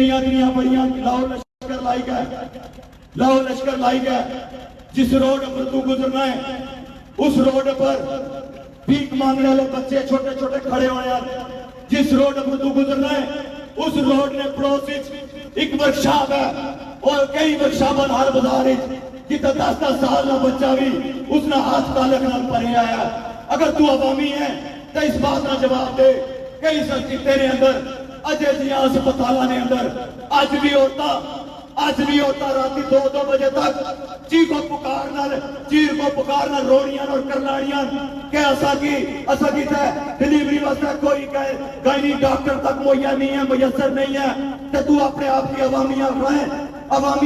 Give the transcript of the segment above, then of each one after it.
کنیاں کنیاں بڑیاں لاؤ لشکر لائی گئے، لاؤ لشکر لائی گئے. جس روڈ پر تو گزرنا ہے اس روڈ پر بھیک مانگنے والے بچے چھوٹے چھوٹے کھڑے ہوئے ہیں. جس روڈ پر تو گزرنا ہے اس روڈ نے پڑوسی ایک ورکشاپ ہے اور کئی ورکشاپ ہر بازار جتنا 10 سال کا بچہ بھی اس نے ہاتھ تعلق نال پڑھے آیا. اگر تو عوامی ہے تو اس بات کا جواب دے کئی سچی تیرے اندر اجے جیاں ہسپتالاں نے اندر اج بھی ہوتا راتی 2 بجے تک چیر کو پکارنا روڑیاں اور کرلاڑیاں کہ ایسا کی ڈیلیوری واسطے کوئی گائنی ڈاکٹر تک مہیا نہیں ہے، میسر نہیں ہے. کہ تو اپنے آپ کی عوامی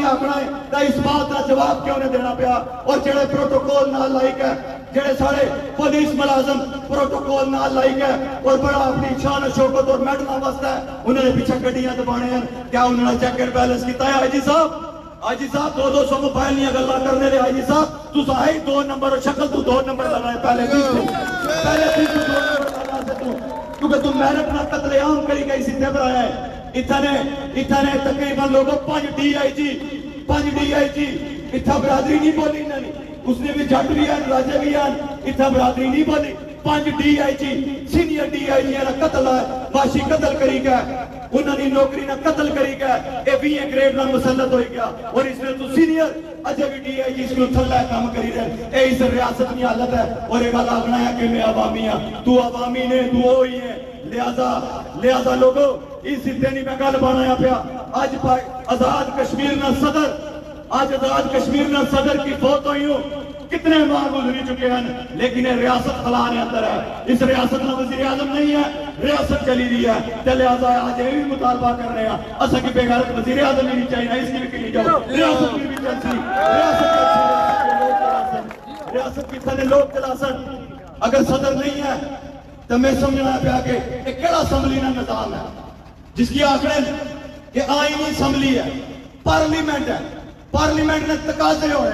آکڑا ہے تو اس بات کا جواب کیوں نہیں دینا پیا؟ اور جڑے پروٹوکول نال لائق ہے، جڑے سارے پولیس ملازم پروٹوکول نال لائق ہے اور بڑا اپنی شان و شوکت اور میڈلاں واسطے انہوں نے پیچھے گڈیاں دبانے ہیں. کیا انہوں نے چیک اینڈ بیلنس کیتا ہے؟ آئی جی صاحب 200 موبائل نہیں گلا کرنے رہے. آئی جی صاحب تو ساہی 2 نمبر شکل تو 2 نمبر لگائے پہلے بھی 2 نمبر لگا سے تو کیونکہ تم میرٹ نہ قتل عام کری گئی سیدھے پر آیا ہے. اتنے تقریباً لوگوں 5 ڈی آئی جی اتھا برادری نہیں بولی انہوں نے. اس نے بھی جٹ بھی ہے راجے بھی ہیں اتھا برادری نہیں بولی. 5 D I G senior D I G نے قتل ہے باشی قتل کری گیا انہوں نے نوکری نہ قتل کری گیا. اے بھی ایک گریڈ نہ مسلط ہوئی گیا اور اس میں تو سینئر اجے بھی ڈی آئی جی اس کو تھلہ کام کری رہے. اے اس ریاست کی حالت ہے اور ایک آگنا ہے کہ میں عوامی ہوں تو عوامی نے تو ہوئی ہے. لہذا لوگوں اس دینی میں گل بنایا پیا. آج آزاد کشمیر نہ صدر کی فوت ہوئی ہوں کتنے ماہ گزری چکے ہیں لیکن یہ ریاست خلا نے اندر ہے. اس ریاست میں وزیر اعظم نہیں ہے، ریاست چلی رہی ہے. لہذا آج یہ بھی مطالبہ کر رہے ہیں اسا کی بے غیرت وزیر اعظم نہیں چاہیے، اس کی بھی نہیں جاؤ ریاست کی بھی چلسی ریاست کی تھنے لوگ چلاسن. اگر صدر نہیں ہے تو میں سمجھنا پیا کہ ایک کیڑا اسمبلی نہ نظام ہے جس کی آنکھیں کہ آئینی اسمبلی ہے، پارلیمنٹ ہے. پارلیمنٹ نے تقاضے ہوئے،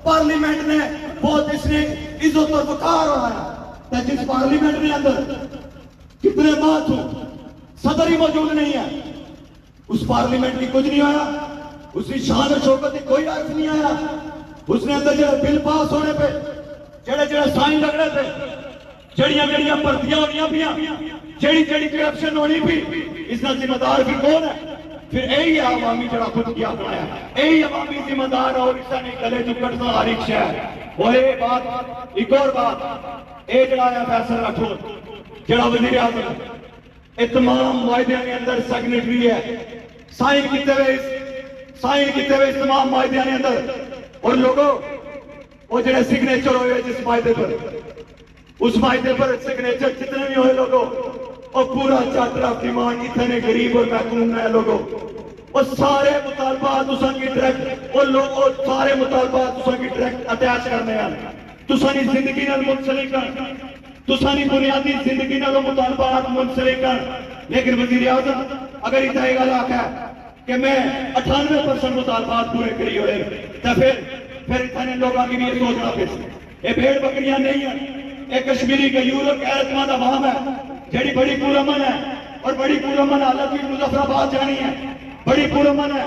پارلیمنٹ نے بہت اس نے عزت اور وقار ہو رہا ہے. جس پارلیمنٹ میں اندر کتنے بات ہوں صدر ہی موجود نہیں ہے اس پارلیمنٹ کی کچھ نہیں آیا. اس کی شان و شوکت کی کوئی عرض نہیں آیا. اس نے اندر جڑے بل پاس ہونے پہ جڑے سائن لگنے پہ جڑیاں پرتیاں ہونیاں پیا جڑی کرپشن ہونی پی اس کا ذمہ دار بھی کون ہے؟ پھر یہی ہے عوامی جڑا خود کیا بنایا، یہی عوامی ذمہ دار اور اس نے گلے جو کٹنا ہر ایک شہر. وہ ایک اور بات اے جڑا آیا فیصل راٹھور جڑا وزیر اعظم اے تمام معاہدے کے اندر سیگنیٹری ہے، سائن کیتے ہوئے اس تمام معاہدے کے اندر. اور لوگوں وہ جڑے سگنیچر ہوئے جس معاہدے پر اس معاہدے پر سگنیچر جتنے بھی ہوئے لوگوں اور پورا چارٹر آف ڈیمانڈ اتنے غریب اور محکوم ہے لوگوں اور سارے مطالبات اسان کی ڈائریکٹ اور سارے مطالبات اسان کی ڈائریکٹ اٹیچ کرنے ہیں. تسانی زندگی نال منسلک کر، تسانی بنیادی زندگی نال مطالبات منسلک کر. لیکن وزیر اعظم اگر اتنا یہ گل ہے کہ میں 98% مطالبات پورے کری ہوئے تو پھر اتنے لوگوں کی بھی یہ سوچنا پھر یہ بھیڑ بکریاں نہیں ہیں. ایک کشمیری غیور اور غیرت مند عوام ہے جڑی بڑی پرامن ہے اور بڑی پرامن حالت بھی مظفر آباد جانی ہے. بڑی پرامن ہے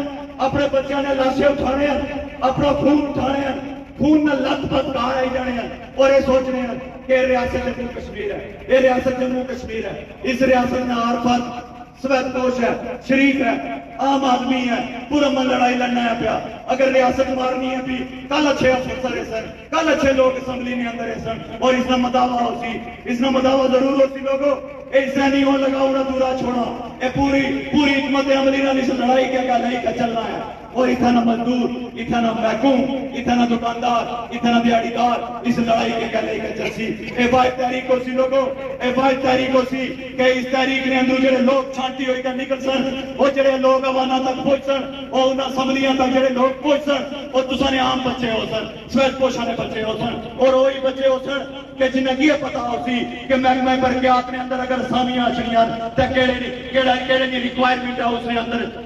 اپنے بچوں نے لاشیں اٹھانے ہیں، اپنا خون اٹھانے ہیں، خون میں لت پت باہر آئی جانے ہیں اور یہ سوچ رہے ہیں کہ ریاست جموں کشمیر ہے، یہ ریاست جموں کشمیر ہے. اس ریاست میں ہر فرد سویت پوش ہے، شریف ہے، عام آدمی ہے، پرامن لڑائی لڑنا ہے پیا. اگر ریاست مارنی ہے بھی کل اچھے افسر سن، کل اچھے لوگ اسمبلی میں اندر سن اور اس نے مداوع ہو سی، اس نے مداوع ضرور ہو سی. لوگوں ایسا نہیں ہو لگا انہیں دورا چھوڑا. اے پوری حکمت عملی نہ اس لڑائی کیا نہیں کا چلنا ہے. اور اتنا مزدور، اتنا محکوم، اتنا دکاندار، اتنا دیہڑی دار اس لڑائی کے گلے کا چلسی. اے واحد تحریک ہو سی لوگوں، اے واحد تحریک ہو سی کہ اس تحریک نے اندر جڑے لوگ چھانٹی ہوئی کا نکل سن، وہ جڑے لوگ عوانہ تک پہنچ سن، اور انہاں اسمبلیاں تک جڑے لوگ پہنچ سن، اور تسانے عام بچے ہو سن، سویت پوشانے بچے ہو سن، اور وہی بچے ہو سن کہ جنہیں یہ پتا ہو سی کہ محکمہ برقیات نے اندر اگر سامیاں چڑیاں تو کیڑے ریکوائرمنٹ ہے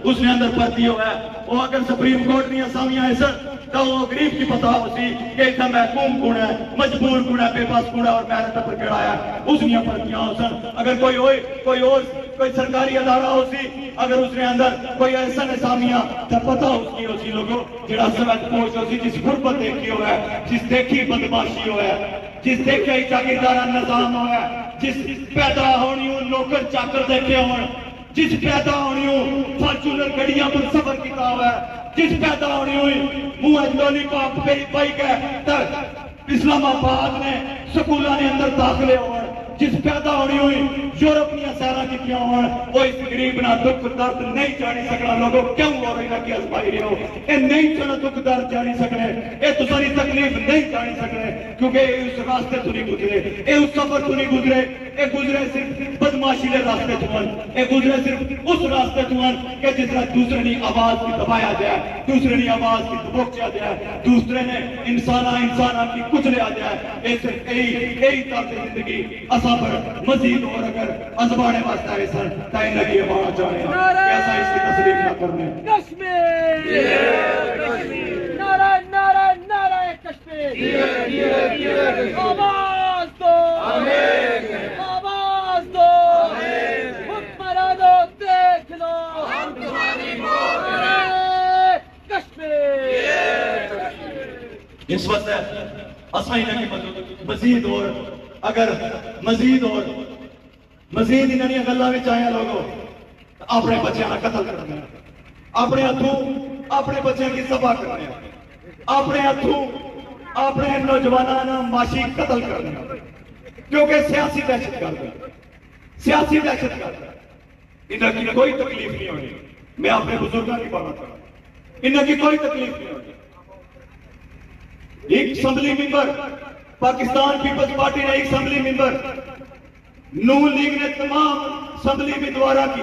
اس نے اندر بھرتی ہوا ہے. وہ اگر سپریم کورٹ نے اسامیاں آئے سر تو وہ غریب کی پتا ہو سی کہ اتنا محکوم کون ہے مجبور کون ہے بے بس کون ہے اور محنت پر کڑا ہے اس نے پر کیا ہو سر اگر کوئی سرکاری ادارہ ہو سی اگر اس نے اندر کوئی ایسا نظامیہ تو پتہ اس کی ہو سی لوگوں جڑا سمجھ پہنچ ہو سی جس غربت دیکھی ہوا ہے جس دیکھی بدماشی ہوا ہے جس دیکھے چاکیدارہ نظام ہوا ہے جس پیدا ہونی ہوں نوکر چاکر دیکھے ہوں جس پیدا ہونی ہوں فارچونر گڑیاں پر سفر کیتا ہوا ہے جس پیدا ہونی ہوئی منہ لولی پاپ پہ بائی کے اسلام آباد نے سکولہ نے اندر داخلے ہوئے جس پیدا ہونی ہوئی یورپنی سیرہ کی کیا ہوئے وہ اس غریب نہ دکھ درد نہیں جانی سکنا لوگوں کیوں ہو رہی لگی ازمائی رہے ہو اے نہیں چلو دکھ درد جانی سکنے اے تو ساری تکلیف نہیں جانی سکنے کیونکہ اے اس راستے تو نہیں گزرے اے اس سفر تو نہیں گزرے اے گزرے صرف بدماشی لے راستے تو اے گزرے صرف اس راستے تو کہ جس طرح دوسرے نے آواز کی دبایا جائے دوسرے نے آواز کی دبوکچا جائے دوسرے نے انسانہ کی کچلیا جائے اے صرف ایہی طرز زندگی پر مزید اور اگر ازبانے واسطہ ہے سر تائیں لگی ہمارا چاہے کیسا اس کی تصریف نہ کرنے کشمیر نعرہ نعرہ نعرہ کشمیر آواز دو آواز دو حکمرانوں دیکھ لو کشمیر اس وقت اسمائنہ کی مزید اور اگر مزید انہوں نے گلہ میں چاہیا لوگوں اپنے بچیاں نہ قتل کرنے اپنے ہتھوں اپنے بچیاں کی سبا کرنے اپنے ہتھوں اپنے نوجوانہ معاشی قتل کرنے کیونکہ سیاسی دہشت گرد انہوں کی کوئی تکلیف نہیں ہونی میں اپنے بزرگوں کی بات کروں انہوں کی کوئی تکلیف نہیں ہونی ایک اسمبلی ممبر پاکستان پیپلز پارٹی نے ایک اسمبلی ممبر نون لیگ نے تمام اسمبلی میں دوارا کی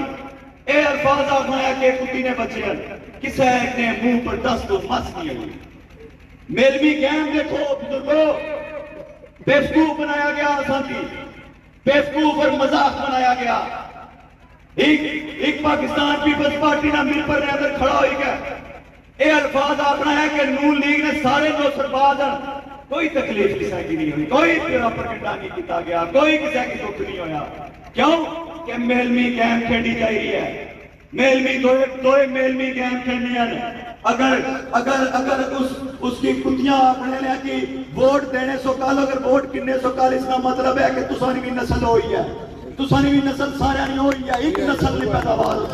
اے الفاظ آگایا کہ کتی نے بچے ہیں کسے ایک نے منہ پر دست و مس کی ہوئی میلوی گیم دیکھو بزرگوں بیفکوف بنایا گیا آسانتی بیفکوف اور مذاق بنایا گیا ایک پاکستان پیپلز پارٹی نے مل پر اندر کھڑا ہوئی گیا اے الفاظ آگایا کہ نون لیگ نے سارے جو سرباز ہیں کوئی تکلیف کسے کی نہیں ہوئی کوئی تیرا پرگٹا نہیں کیتا گیا کوئی کسے کی دکھ نہیں ہویا کیوں کہ میلمی گیم کھیڑی جائی رہی ہے میلمی دوئے میلمی گیم کھیڑنی ہیں اگر اس کی کتیاں آکھنے لیا کہ ووٹ دینے سو کال اگر ووٹ کنے سو کال اس کا مطلب ہے کہ تسانی بھی نسل ہوئی ہے تسانی بھی نسل سارے نہیں ہوئی ہے ایک نسل نہیں پیداوار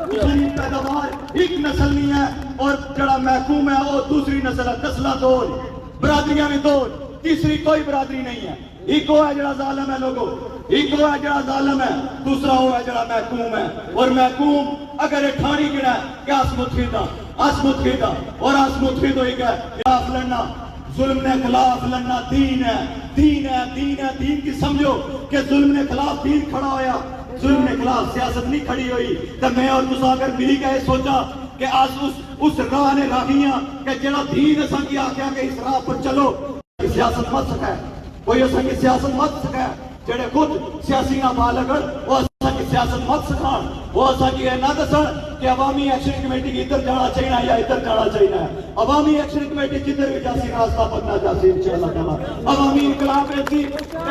تسانی پیداوار ایک نسل نہیں ہے اور جڑا محکوم ہے وہ دوسری نسل ہے نسلہ دول برادریاں میں دو تیسری کوئی برادری نہیں ہے ایک وہ ہے جڑا ظالم ہے لوگوں ایک وہ ہے جڑا ظالم ہے دوسرا وہ ہے جڑا محکوم ہے اور محکوم اگر اٹھانی گنا ہے کہ آسمت خیدہ اور آسمت خیدہ ایک ہے خلاف لڑنا ظلم نے خلاف لڑنا دین ہے دین کی سمجھو کہ ظلم نے خلاف دین کھڑا ہویا ظلم نے خلاف سیاست نہیں کھڑی ہوئی تو میں اور تسا اگر ملی گئے سوچا کہ آج اس راہ نے راہیاں کہ جڑا دین اساں کی آکھیا کہ اس راہ پر چلو سیاست مت سکے کوئی اساں کی سیاست مت سکے جڑے خود سیاسی نہ بالغ وہ اساں کی سیاست مت سکھان وہ اساں کی نہ دسن کہ عوامی ایکشن کمیٹی کی ادھر جانا چاہیے یا ادھر جانا چاہیے عوامی ایکشن کمیٹی جدھر بھی جاسی راستہ بننا جاسی انشاءاللہ تعالی عوامی انقلاب ایسی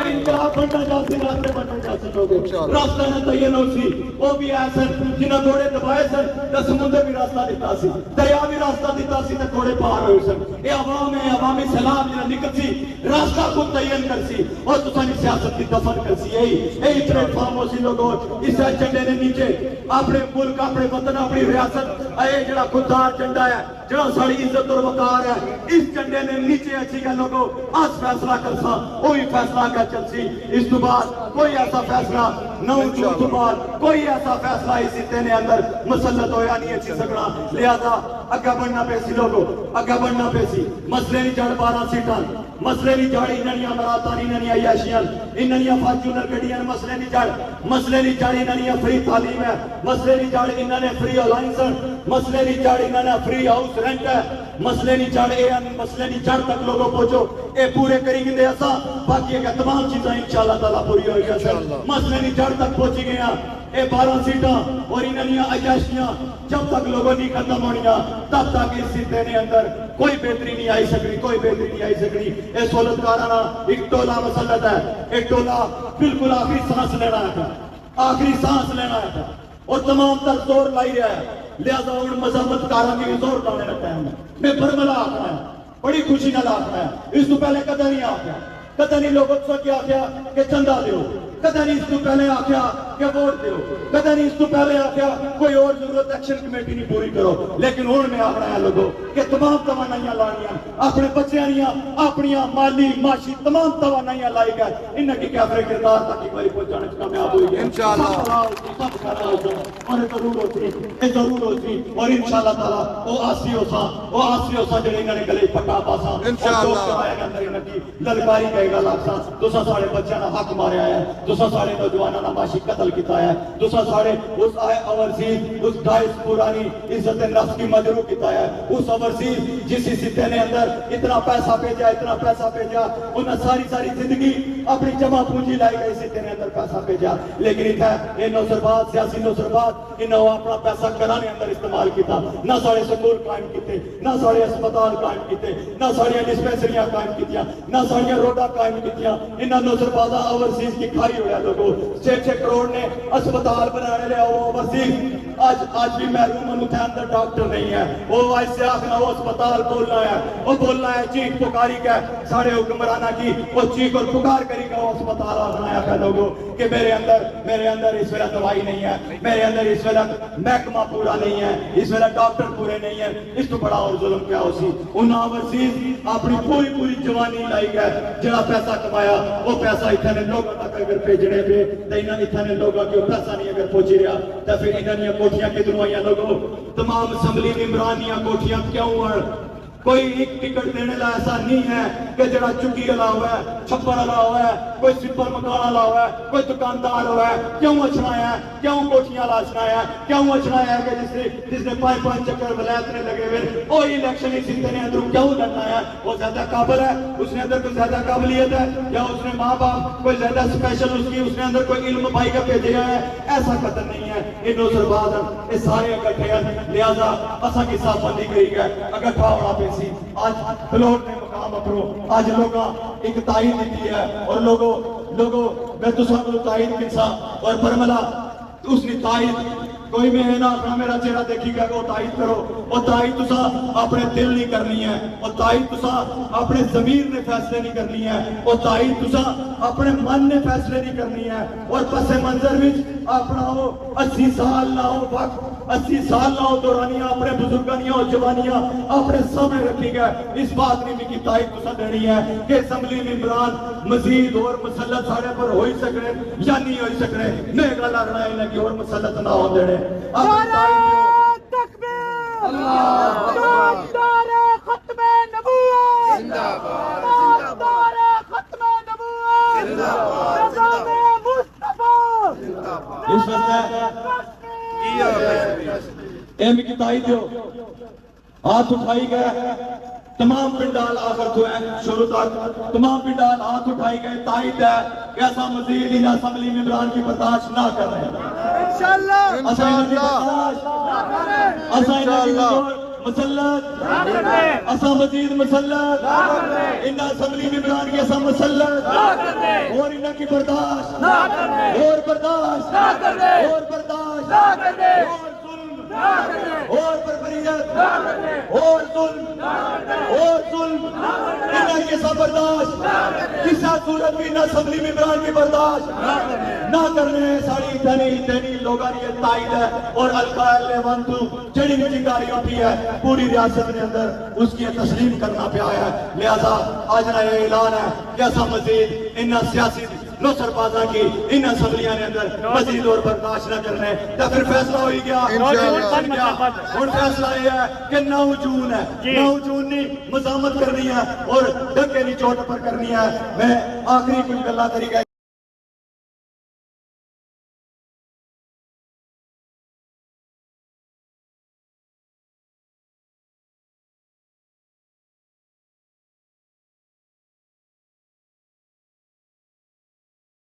انقلاب بننا جاسی راستے بننا جاسی لوگے راستہ نے تعین ہو سی وہ بھی ایسے جنہ گھوڑے دبائے سن تو سمندر بھی راستہ دیتا سی دریا بھی راستہ دیتا سی تو گھوڑے پار ہوئے سن یہ عوام ہے عوامی سلام جنہ نکل سی راستہ خود تعین کر سی اور تسانی سیاست کی دفن کر سی یہی پلیٹ فارم ہو سی لوگوں اس جھنڈے نے نیچے اپنے ملک اپنے وطن اپنی ریاست اے جڑا خوددار جھنڈا ہے جڑا ساری عزت اور وقار ہے اس جھنڈے نے نیچے اچھی گل لوگوں آج فیصلہ کر سا وہی فیصلہ کر چل سی اس تو بعد کوئی ایسا فیصلہ نو جون تو بعد کوئی ایسا فیصلہ اس حصے نے اندر مسلط ہویا نہیں اچھی سکنا لہذا اگا بڑھنا پیسی لوگوں اگا بڑھنا پیسی مسئلے نہیں جڑ 12 سیٹاں مسئلے نہیں جڑ انہنیاں مراتان انہنیاں عیاشیاں انہنیاں فارچونر گڈیاں مسئلے نہیں جڑ انہنیاں فری تعلیم ہے مسئلے نہیں جڑ انہنے فری الائنس مسئلے نہیں جڑ انہنے فری ہاؤس رینٹ ہے مسئلے نہیں جڑ اے مسئلے نہیں جڑ تک لوگوں پہنچو اے پورے کریں گے ایسا باقی ہے کہ تمام چیزیں انشاءاللہ تعالیٰ پوری ہوئی ہے مسئلے نہیں جڑ تک پہنچی گیا یہ 12 سیٹاں اور انہاں عیاشیاں جب تک لوگوں نہیں ختم ہونیاں تب تک اس سلسلے نے اندر کوئی بہتری نہیں آئی سکنی، کوئی بہتری نہیں آئی سکنی۔ یہ سہولت کارانہ ایک ٹولہ مسلط ہے، ایک ٹولہ بالکل آخری سانس لینا ہے، آخری سانس لینا ہے اور تمام تر زور لائی رہا ہے، لہذا ان مذمت کاروں کی زور لانے لگتا ہے۔ میں برملا آخر ہے، بڑی خوشی نہ آخر ہے، اس تو پہلے کدھر نہیں آخر، کدھر نہیں لوگوں سے کیا کیا کہ چندہ دیو، کدھر نہیں اس تو پہلے آخیا کہ ووٹ دیو، کدھر نہیں اس تو پہلے آخیا کوئی اور ضرورت ایکشن کمیٹی نہیں پوری کرو، لیکن ہوں میں آخر ہے لوگوں کہ تمام توانائیاں لانیاں اپنے بچیاں لیاں اپنیاں مالی معاشی تمام توانائیاں لائی گئے انہاں کی کیفر کردار تک ایک باری پہنچانے سے کامیاب ہوئی گئے انشاءاللہ سب کرنا ہوتا اور یہ ضرور ہوتی اور انشاءاللہ تعالیٰ وہ آسی ہوسا جڑے انہوں نے گلے پٹا پاسا للکاری کہے گا لاکسا دوسرا ساڑھے بچیاں نہ حق مارے آیا ہے، دوسرا ساڑھے نوجوانہ نہ معاشی قتل کیتا ہے، دوسرا ساڑھے اس آئے اوورسیز اس ڈائس پورانی عزت نفس کی مجروح کیتا ہے، اس اوورسیز جس سطح نے اندر اتنا پیسہ بھیجا انہیں ساری زندگی اپنی جمع پونجی لائی گئی سطح نے اندر پیسہ بھیجا، لیکن اتنا یہ نوسرباد سیاسی نوسرباد انہوں اپنا پیسہ کرانے اندر استعمال کیتا، نہ ساڑھے سکول قائم کیتے، نہ ساڑھے اسپتال قائم کیتے، نہ ساڑھے ڈسپینسریاں قائم کیتیاں، نہ ساڑھے روڈا قائم کیتیاں، انہوں نوسربادہ اوورسیز کی کھاری ہویا لوگوں 6 کروڑ نے اسپتال بنانے لیا وہ اوورسیز آج بھی محروم ان اندر ڈاکٹر نہیں ہے، وہ ایسے آخنا وہ اسپتال بولنا ہے چیخ پکاری کا ساڑھے حکمرانہ کی وہ چیخ اور پکار کری گا وہ اسپتال آخنا ہے لوگوں کہ میرے اندر اس ویلہ دوائی نہیں ہے، میرے اندر اس ویلہ محکمہ پورا نہیں ہے، اس ویلہ ڈاکٹر پورے نہیں ہیں، اس تو بڑا اور ظلم کیا ہو سی انہاں اوورسیز اپنی پوری جوانی لائی گئے جڑا پیسہ کمایا وہ پیسہ اتنے لوگوں تک اگر بھیجنے پہ تو انہاں اتنے لوگوں کی پیسہ نہیں اگر پہنچی رہا تو پھر انہاں کوٹھیاں کدھروں آئیاں لوگوں تمام اسمبلی ممبرانیاں کوٹھیاں کیوں ہیں کوئی ایک ٹکٹ دینے لا ایسا نہیں ہے کہ جڑا چکی علا ہوا ہے چھپر علا ہوا ہے کوئی سپر مکان علا ہوا ہے کوئی دکاندار ہوا ہے کیوں اچھنایا ہے کیوں کوٹھیاں لاشنایا ہے کیوں اچھنایا ہے کہ جس نے 5 چکر ولایت نے لگے ہوئے وہی الیکشن ہی سیدھے نے اندر کیوں لڑنا ہے وہ زیادہ قابل ہے اس نے اندر کوئی زیادہ قابلیت ہے یا اس نے ماں باپ کوئی زیادہ سپیشل اس نے اندر کوئی علم بھائی کا بھیجا ہے ایسا قدر نہیں ہے یہ نوسرباد یہ سارے اکٹھے ہیں لہذا اسا کی صاف بندی کری گئے اکٹھا ہونا پہ آج فلوٹ نے مقام اپنو آج لوگاں ایک تائید دیتی ہے اور لوگوں میں تو سب لوگ تائید کنسا اور برملا اس نے تائید کوئی میں ہے نا اپنا میرا چہرہ دیکھی گا کہ وہ تائید کرو اور تائید تسا اپنے دل نہیں کرنی ہے اور تائید تسا اپنے ضمیر نے فیصلے نہیں کرنی ہے اور تائید تسا اپنے من نے فیصلے نہیں کرنی ہے اور پس منظر وچ اپنا ہو 80 سال نہ ہو وقت 80 سال نہ ہو دورانیاں اپنے بزرگانیاں اور جوانیاں اپنے سامنے رکھی گئے اس بات نہیں بھی کی تائید تسا دینی ہے کہ اسمبلی ممبران مزید اور مسلط ساڑے پر ہوئی سکنے یا نہیں ہوئی سکنے میں گلا رہنا ہے انہیں کی اور مسلط نہ ہو دینے نعرہ تکبیر تاجدار ختم نبوت زندہ باد تاجدار ختم نبوت زندہ باد نظام مصطفیٰ زندہ باد اس وقت ایم کی تائید دیو ہاتھ اٹھائی گئے تمام پنڈال آخر تو ہیں شروع تک تمام پنڈال ہاتھ اٹھائی گئے تائید ہے کہ ایسا مزید ان اسمبلی ممبران کی برداشت نہ کر رہے ہیں انشاءاللہ مسلط اسا مزید مسلط ان اسمبلی ممبران کی اسا مسلط اور انہاں کی برداشت اور برداشت اور برداشت اور بربریت اور ظلم انہاں کی سب برداشت کسی صورت بھی نہ اسمبلی ممبران کی برداشت نہ کرنے ساری اتنی لوگاں یہ تائید ہے اور القائل لیوان تو جڑی بھی چنگاری ہوتی ہے پوری ریاست کے اندر اس کی تسلیم کرنا پہ آیا ہے لہذا آج نہ یہ اعلان ہے کہ ایسا مزید انہاں سیاسی نوسربازاں کی ان اسمبلیاں نے اندر مزید اور برداشت نہ کرنے تو پھر فیصلہ ہوئی گیا اور فیصلہ یہ ہے کہ 9 جون ہے 9 جون نہیں مزامت کرنی ہے اور ڈنکے نہیں چوٹ پر کرنی ہے میں آخری کچھ گلا کری گئے